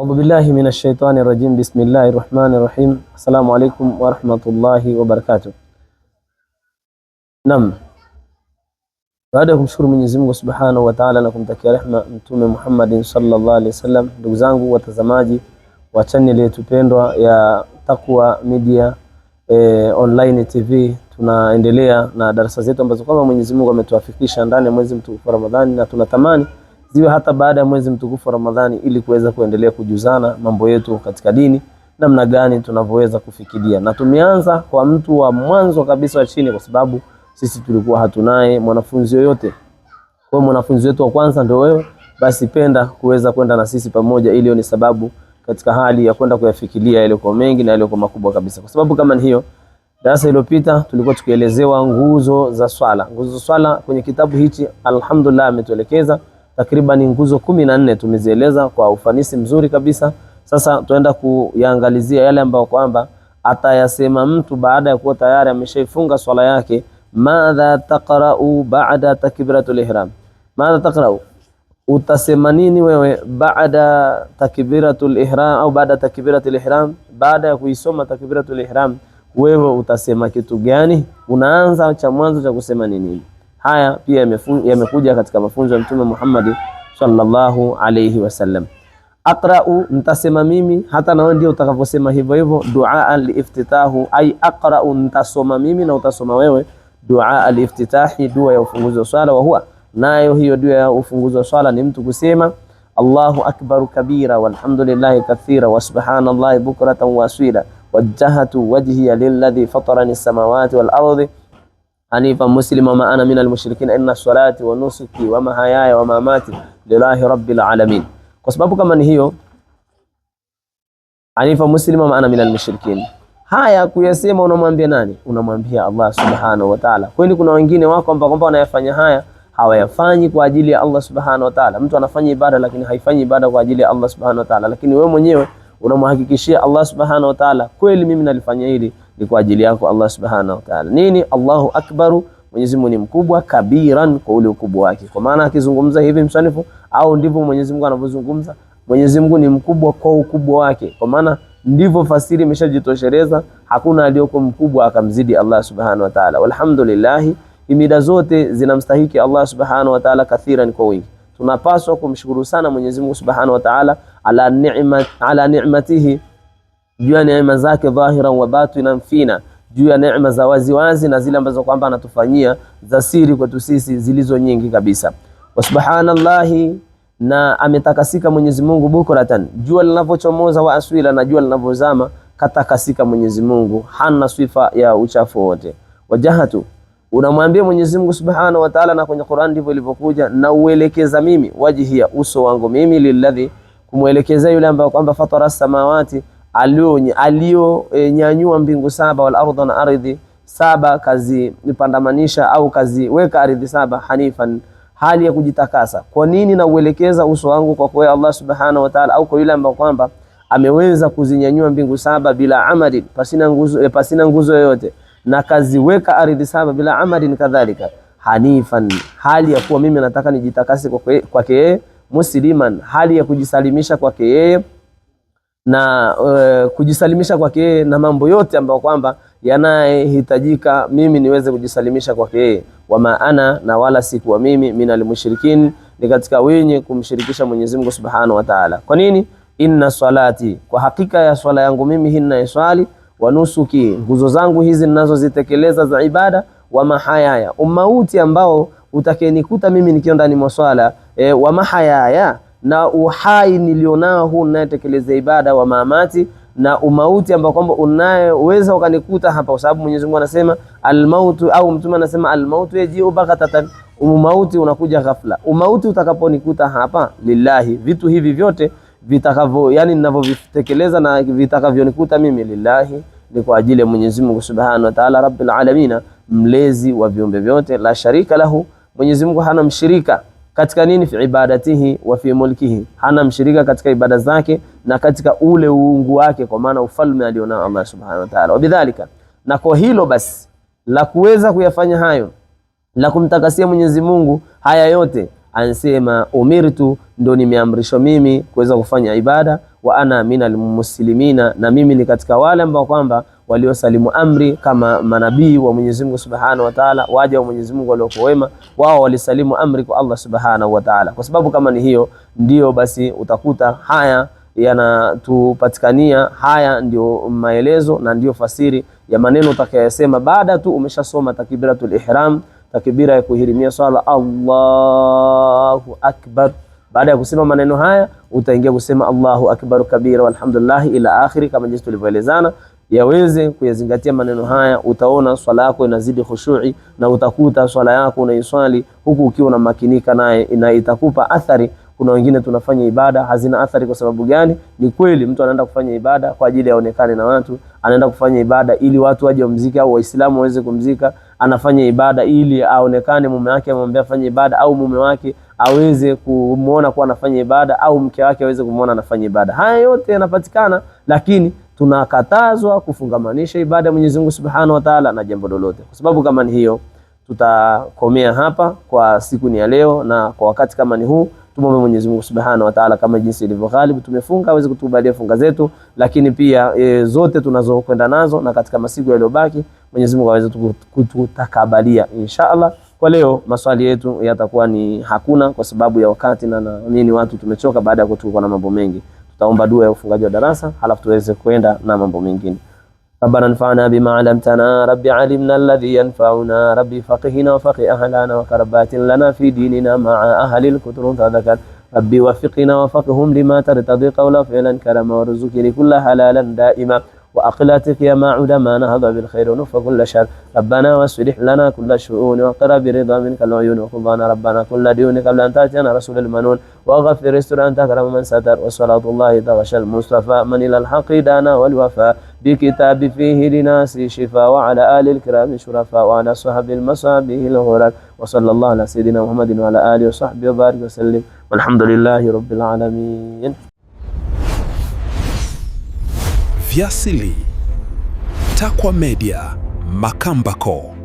أعوذ بالله من الشيطان الرجيم. بسم الله الرحمن الرحيم. السلام عليكم ورحمة الله وبركاته. Naam, baada ya kumshukuru Mwenyezi Mungu Subhanahu wa Ta'ala na kumtakia rehema Mtume Muhammad sallallahu alaihi wasallam, ndugu zangu watazamaji wa channel yetu pendwa ya Taqwa Media Online TV, tunaendelea na darasa zetu ambazo kama Mwenyezi Mungu ametuafikisha ndani ya mwezi mtukufu wa Ramadhani, na tunatamani ziwe hata baada ya mwezi mtukufu wa Ramadhani, ili kuweza kuendelea kujuzana mambo yetu katika dini, namna gani tunavyoweza kufikiria. Na tumeanza kwa mtu wa mwanzo kabisa wa chini, kwa sababu sisi tulikuwa hatunaye mwanafunzi yoyote. Kwa mwanafunzi wetu wa kwanza ndio wewe, basi penda kuweza kwenda na sisi pamoja, ili ni sababu katika hali ya kwenda kuyafikiria yale kwa mengi na yale kwa makubwa kabisa. Kwa sababu kama hiyo, darasa iliyopita tulikuwa tukielezewa nguzo za swala. Nguzo za swala kwenye kitabu hichi alhamdulillah ametuelekeza takriban nguzo 14, tumezieleza kwa ufanisi mzuri kabisa. Sasa tuenda kuyaangalizia yale ambayo kwamba atayasema mtu baada ya kuwa tayari ameshaifunga swala yake. Madha taqra'u ba'da takbiratul ihram? Madha taqra'u, utasema nini wewe baada takbiratul ihram au baada takbiratul ihram? Baada ya kuisoma takbiratul ihram wewe utasema kitu gani? Unaanza cha mwanzo cha kusema nini? Haya pia yamekuja katika mafunzo ya Mtume Muhammad sallallahu alayhi wasallam. Aqra'u, nitasema mimi, hata na wewe ndio utakavyosema hivyo hivyo. Du'a liiftitahu, ay aqra'u, nitasoma mimi na utasoma wewe. Du'a liiftitahi, dua ya ufunguzi wa swala. Wa huwa, nayo hiyo dua ya ufunguzi wa swala ni mtu kusema Allahu akbar kabira walhamdulillahi kathira wa subhanallahi bukratan wa asila wajjahtu wajhiya lilladhi fatarani as-samawati wal ardi hanifa muslima ma ana minal mushrikin inna salati wa nusuki wa mahayaya wa mamati lillahi rabbil alamin. Kwa sababu kama ni hiyo hanifa muslima ma ana minal mushrikin, haya kuyasema unamwambia nani? Unamwambia Allah subhanahu wa ta'ala. Kwani kuna wengine wako ambao wanayafanya haya hawayafanyi kwa ajili ya Allah subhanahu wa ta'ala. Mtu anafanya ibada lakini haifanyi ibada kwa ajili ya Allah subhanahu wa ta'ala, lakini wewe mwenyewe unamhakikishia Allah subhanahu wa ta'ala, kweli mimi nalifanya hili ni kwa ajili yako Allah subhanahu wa ta'ala. Nini? Allahu akbaru, Mwenyezi Mungu ni mkubwa, kabiran, kwa ule ukubwa wake. Kwa maana akizungumza hivi msanifu, au ndivyo Mwenyezi Mungu anavyozungumza, Mwenyezi Mungu ni mkubwa kwa ukubwa wake. Kwa maana ndivyo fasiri imeshajitosheleza, hakuna aliyoko mkubwa akamzidi Allah subhanahu wa ta'ala. Walhamdulillah, imida zote zinamstahiki Allah subhanahu wa ta'ala kathiran, kwa wingi. Tunapaswa kumshukuru sana Mwenyezi Mungu subhanahu wa ta'ala ala ni'matihi, juu ya neema zake dhahiran wa batinan fina, juu ya neema za waziwazi na zile ambazo kwamba anatufanyia za siri kwetu sisi zilizo nyingi kabisa. Wa subhanallahi, na ametakasika Mwenyezi Mungu bukratan, jua linavyochomoza, wa aswila, na jua linavyozama, katakasika Mwenyezi Mungu, hana sifa ya uchafu wote. Wajahatu, unamwambia Mwenyezi Mungu subhanahu wa ta'ala, na kwenye Qur'an ndivyo ilivyokuja, na uelekeza mimi wajhi ya uso wangu mimi, lilladhi, kumuelekeza yule ambaye kwamba fatara samawati, nyanyua mbingu saba, wal ardha, na ardhi saba, kazi nipandamanisha au kazi weka ardhi saba, hanifan, hali ya kujitakasa. Kwa nini na uelekeza uso wangu kwa kwa Allah subhanahu wa ta'ala, au kwa yule ambaye kwamba ameweza kuzinyanyua mbingu saba bila amali, pasina nguzo yoyote, na kazi weka ardhi saba bila amali kadhalika, hanifan, hali ya kuwa mimi nataka nijitakase kwake yeye, musliman, hali ya kujisalimisha kwake yeye, na kujisalimisha kwake yeye na mambo yote ambayo kwamba yanayehitajika mimi niweze kujisalimisha kwake yeye. Wama ana, na wala sikuwa mimi, minal mushrikin, ni katika wenye kumshirikisha Mwenyezi Mungu subhanahu wa ta'ala. Kwa nini? Inna salati, kwa hakika ya swala yangu mimi hii ninayoswali, wa nusuki, nguzo zangu hizi ninazozitekeleza za ibada, wa mahayaya, umauti ambao utakenikuta mimi nikiwa ndani mwa swala, wa mahayaya, na uhai nilionao huu ninayetekeleza ibada, wa mamati, na umauti ambao kwamba unayeweza ukanikuta hapa, kwa sababu Mwenyezi Mungu anasema almautu, au Mtume anasema almautu yaji'u baghatatan, umauti unakuja ghafla. Umauti utakaponikuta hapa, lillahi, vitu hivi vyote vitakavyo, yani ninavyovitekeleza na vitakavyonikuta mimi, lillahi, ni kwa ajili ya Mwenyezi Mungu subhanahu wa ta'ala, rabbil alamin, mlezi wa viumbe vyote. La sharika lahu, Mwenyezi Mungu hana mshirika katika nini? Fi ibadatihi wa fi mulkihi, hana mshirika katika ibada zake na katika ule uungu wake, kwa maana ufalme alionao Allah subhanahu wa ta'ala. Wabidhalika, na kwa hilo basi la kuweza kuyafanya hayo, la kumtakasia Mwenyezi Mungu haya yote, ansema umirtu, ndo nimeamrishwa mimi kuweza kufanya ibada, wa ana minal muslimina, na mimi ni katika wale ambao kwamba waliosalimu amri kama manabii wa Mwenyezi Mungu Subhanahu wa Ta'ala, waja wa Mwenyezi Mungu waliokuwa wema, wao walisalimu amri kwa Allah Subhanahu wa Ta'ala. Kwa sababu kama ni hiyo, ndio basi utakuta haya yanatupatikania. Haya ndio maelezo na ndio fasiri ya maneno utakayosema baada tu umeshasoma takbiratul ihram, takbira ya kuhirimia swala, Allahu akbar. Baada ya kusema maneno haya utaingia kusema Allahu akbar kabira walhamdulillah ila akhiri, kama jinsi tulivyoelezana. Yaweze kuyazingatia maneno haya, utaona swala yako inazidi khushu'i, na utakuta swala yako unaiswali huku ukiwa unamakinika naye, na itakupa athari. Kuna wengine tunafanya ibada hazina athari. Kwa sababu gani? Ni kweli mtu anaenda kufanya ibada kwa ajili ya onekane na watu, anaenda kufanya ibada ili watu waje wamzike au Waislamu waweze kumzika, anafanya ibada ili aonekane, mume wake amwambia afanye ibada, au mume wake aweze kumuona kuwa anafanya ibada, au mke wake aweze kumuona anafanya ibada. Haya yote yanapatikana, lakini tunakatazwa kufungamanisha ibada ya Mwenyezi Mungu Subhanahu wa Ta'ala na jambo lolote. Kwa sababu kama ni hiyo, tutakomea hapa kwa siku ni ya leo, na kwa wakati kama ni huu tumombe Mwenyezi Mungu Subhanahu wa Ta'ala kama jinsi ilivyo ghalibu tumefunga aweze kutukubalia funga zetu, lakini pia zote tunazokwenda nazo na katika masiku yaliyobaki Mwenyezi Mungu aweze kututakabalia inshallah. Kwa leo maswali yetu yatakuwa ni hakuna, kwa sababu ya wakati na nini, watu tumechoka baada ya kutoka na mambo mengi. Tutaomba dua ya ufungaji wa darasa halafu tuweze kwenda na mambo mengine. ربنا انفعنا بما علمتنا، ربي علمنا الذي ينفعنا، ربي فقهنا وفقه أهلنا وكربات لنا في ديننا مع أهل الكتر تذكر، ربي وفقنا وفقهم لما ترتضي قولا فعلا كرما، ورزقني كل حلالا دائما، وأقلاتك يا ما عدما نهض بالخير ونفى كل شر، ربنا واصلح لنا كل شؤون، وقر برضا منك العيون، وقضانا ربنا كل ديون قبل أن تأتينا رسول المنون، وغفر استر أنت أكرم من ستر، وصلاة الله تغشى المصطفى من إلى الحق دانا والوفاء، بكتاب فيه لناس شفاء، وعلى آل الكرام شرفاء، وعلى صحب المصابيه الغرر، وصلى الله على سيدنا محمد وعلى آله وصحبه وبارك وسلم، والحمد لله رب العالمين. Vyasili Takwa Media Makambako.